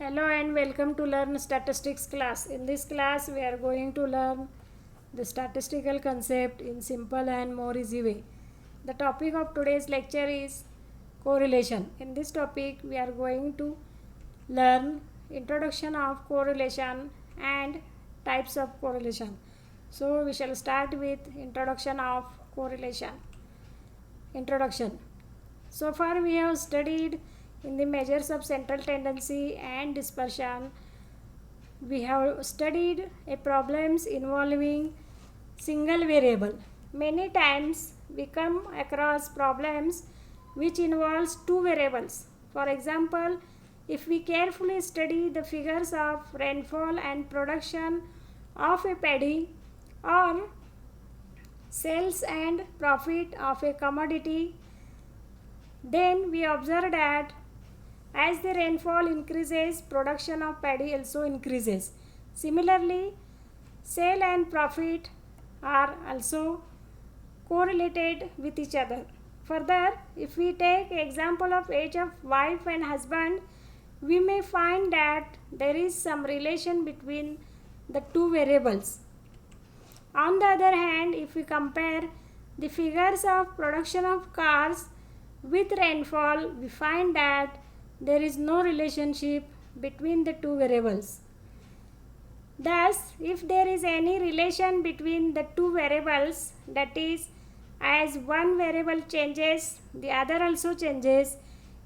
Hello and welcome to Learn Statistics class. In this class, we are going to learn the statistical concept in simple and more easy way. The topic of today's lecture is correlation. In this topic, we are going to learn introduction of correlation and types of correlation. So, we shall start with introduction of correlation. Introduction. So far we have studied in the measures of central tendency and dispersion. We have studied a problems involving single variable. Many times we come across problems which involves two variables. For example, if we carefully study the figures of rainfall and production of a paddy or sales and profit of a commodity, then we observe that as the rainfall increases, production of paddy also increases. Similarly, sale and profit are also correlated with each other. Further, if we take example of age of wife and husband, we may find that there is some relation between the two variables. On the other hand, if we compare the figures of production of cars with rainfall, we find that there is no relationship between the two variables. Thus, if there is any relation between the two variables, that is, as one variable changes, the other also changes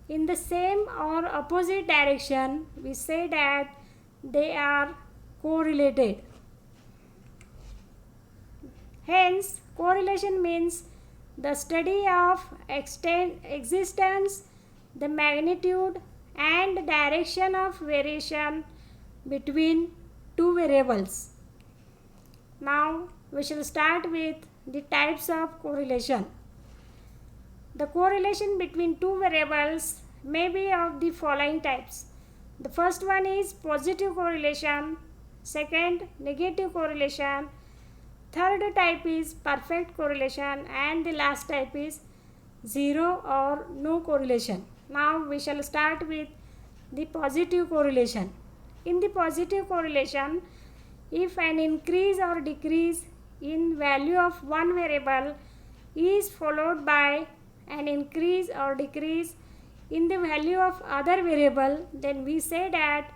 in the same or opposite direction, we say that they are correlated. Hence, correlation means the study of existence, the magnitude and direction of variation between two variables. Now, we shall start with the types of correlation. The correlation between two variables may be of the following types. The first one is positive correlation, second, negative correlation, third type is perfect correlation, and the last type is zero or no correlation. Now we shall start with the positive correlation. In the positive correlation, if an increase or decrease in value of one variable is followed by an increase or decrease in the value of other variable, then we say that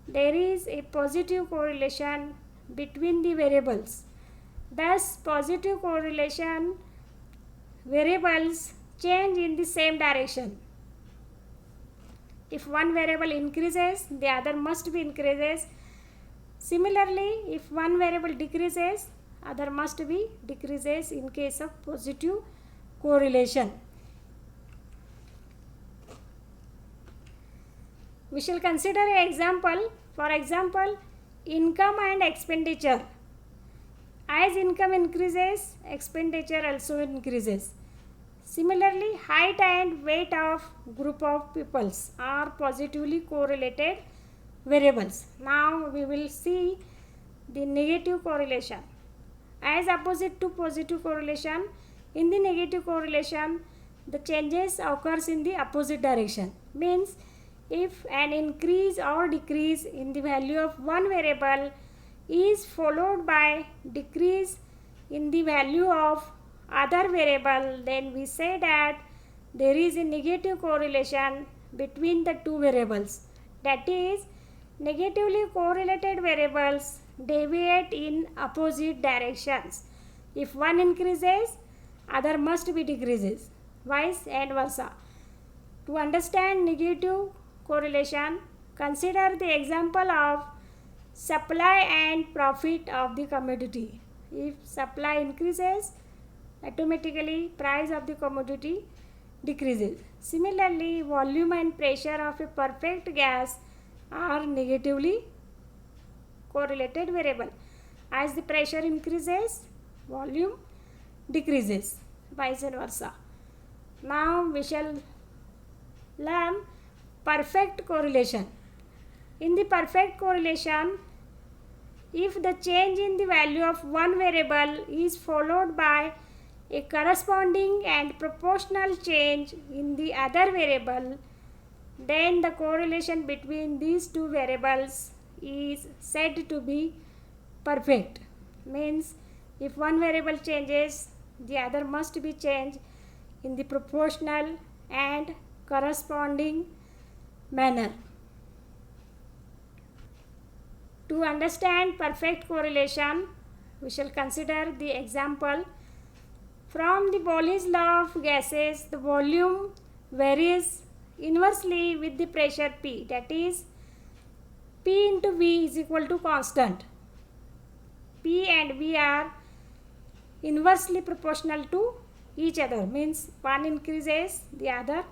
there is a positive correlation between the variables. Thus, positive correlation variables change in the same direction. If one variable increases, the other must be increases. Similarly, if one variable decreases, other must be decreases in case of positive correlation. We shall consider an example. For example, income and expenditure. As income increases, expenditure also increases. Similarly, height and weight of group of peoples are positively correlated variables. Now we will see the negative correlation. As opposite to positive correlation, in the negative correlation, the changes occurs in the opposite direction. Means if an increase or decrease in the value of one variable is followed by decrease in the value of other variable, then we say that there is a negative correlation between the two variables. That is, negatively correlated variables deviate in opposite directions. If one increases, other must be decreases, vice and versa. To understand negative correlation, consider the example of supply and profit of the commodity. If supply increases, automatically price of the commodity decreases. Similarly, volume and pressure of a perfect gas are negatively correlated variable. As the pressure increases, volume decreases, vice versa. Now we shall learn perfect correlation. In the perfect correlation, if the change in the value of one variable is followed by a corresponding and proportional change in the other variable, then the correlation between these two variables is said to be perfect. Means if one variable changes, the other must be changed in the proportional and corresponding manner. To understand perfect correlation, we shall consider the example. From the Pauli's law of gases, the volume varies inversely with the pressure P, that is P into V is equal to constant. P and V are inversely proportional to each other, means one increases, the other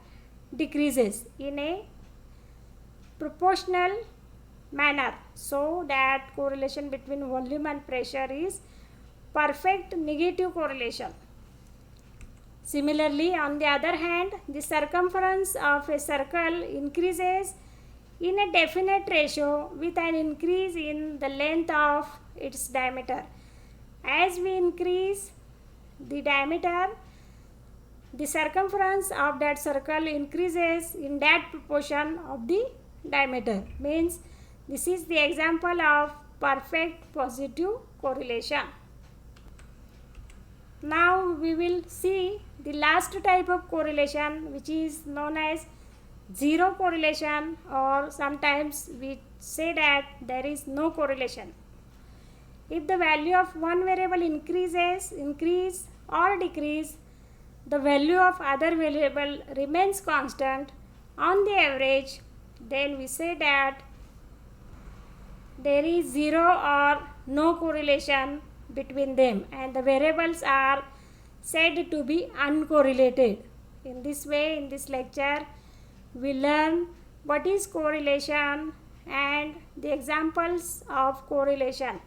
decreases in a proportional manner, so that correlation between volume and pressure is perfect negative correlation. Similarly, on the other hand, the circumference of a circle increases in a definite ratio with an increase in the length of its diameter. As we increase the diameter, the circumference of that circle increases in that proportion of the diameter. Means this is the example of perfect positive correlation. Now we will see the last type of correlation, which is known as zero correlation, or sometimes we say that there is no correlation. If the value of one variable increase or decrease, the value of other variable remains constant on the average, then we say that there is zero or no correlation between them, and the variables are said to be uncorrelated. In this way, in this lecture, we learn what is correlation and the examples of correlation.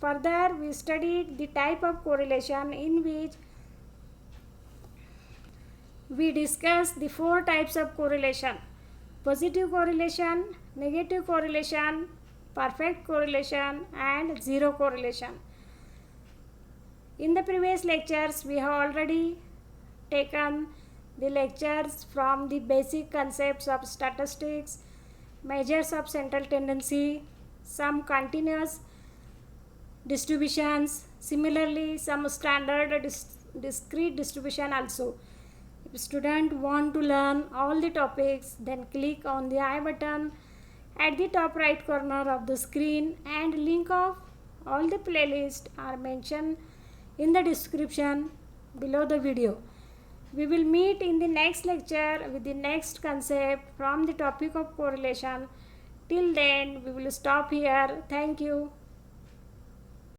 Further, we studied the type of correlation, in which we discussed the four types of correlation: positive correlation, negative correlation, perfect correlation, and zero correlation. In the previous lectures, we have already taken the lectures from the basic concepts of statistics, measures of central tendency, some continuous distributions, similarly some standard discrete distribution also. If students want to learn all the topics, then click on the I button at the top right corner of the screen, and link of all the playlists are mentioned in the description below the video. We will meet in the next lecture with the next concept from the topic of correlation. Till then, we will stop here. Thank you.